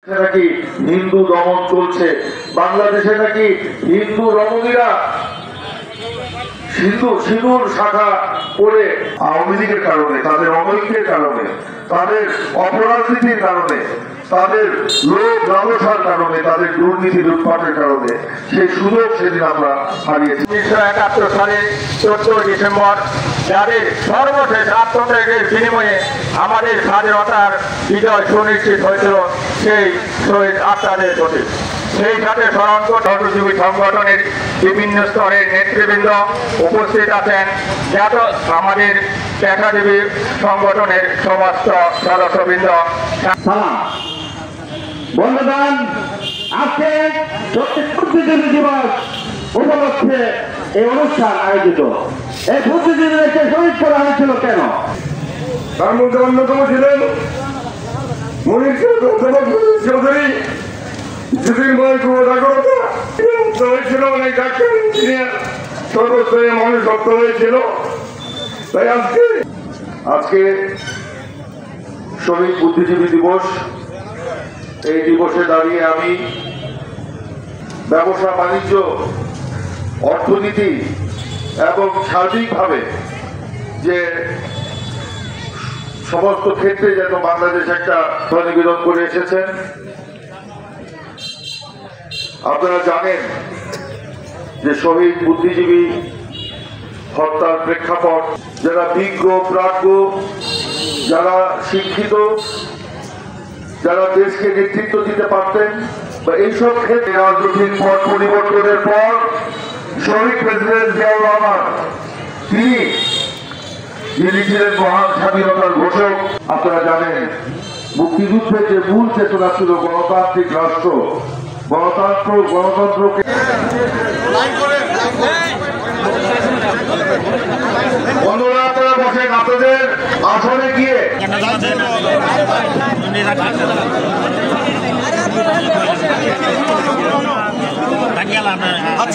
নাকি হিন্দু দমন চলছে, বাংলাদেশে নাকি হিন্দু রমণীরা সিঁদুর শাখা পরে আওয়ামী লীগের কারণে, তাদের অনৈক্যের কারণে, তাদের অপরাজনীতির কারণে, তাদের লোভ লালসার কারণে, তাদের দুর্নীতি লুটপাটের কারণে সেই সুযোগ সেদিন আমরা হারিয়েছি। 1971 সালে 14 ডিসেম্বর যাদের সর্বশেষ আত্মত্যাগের বিনিময়ে আমাদের স্বাধীনতার বিজয় সুনিশ্চিত হয়েছিল, সেই শহীদ আত্মাদের প্রতি সেই সাথে স্মরণ সহযোগী সংগঠনের বিভিন্ন স্তরের নেতৃবৃন্দ উপস্থিত আছেন, যত আমাদের পেশাজীবী সংগঠনের সমস্ত সদস্যবৃন্দ। বন্ধুগণ, আজকে বুদ্ধিজীবী দিবস উপলক্ষে এই অনুষ্ঠান আয়োজিত। এই বুদ্ধিজীবীদেরকে শহীদ করা হয়েছিল কেন? তার মধ্যে অন্যতম ছিলেন মনির চৌধুরী, হয়েছিল অনেক ডাক্তার, ইঞ্জিনিয়ার, সর্বস্তরের মানুষ শক্ত হয়েছিল। তাই আজকে শহীদ বুদ্ধিজীবী দিবস, এই দিবসে দাঁড়িয়ে আমি ব্যবসা বাণিজ্য, অর্থনীতি এবং সার্বিকভাবে যে সমস্ত ক্ষেত্রে যেন বাংলাদেশ একটা নিবেদন করে এসেছেন। আপনারা জানেন যে শহীদ বুদ্ধিজীবী হত্যার প্রেক্ষাপট, যারা বিজ্ঞ প্রাজ্ঞ, যারা শিক্ষিত, যারা দেশকে নেতৃত্ব দিতে পারতেন, বা এইসব ক্ষেত্রে রাজনৈতিক পথ পরিবর্তনের পর শহীদ প্রেসিডেন্ট জিয়াউর রহমান যিনি ছিলেন মহান স্বাধীনতার ঘোষক। আপনারা জানেন মুক্তিযুদ্ধের যে মূল চেতনা ছিল গণতান্ত্রিক রাষ্ট্র, গণতন্ত্রকে বন্ধুরা আপনারা বসেন আপনাদের আসনে গিয়ে। হাত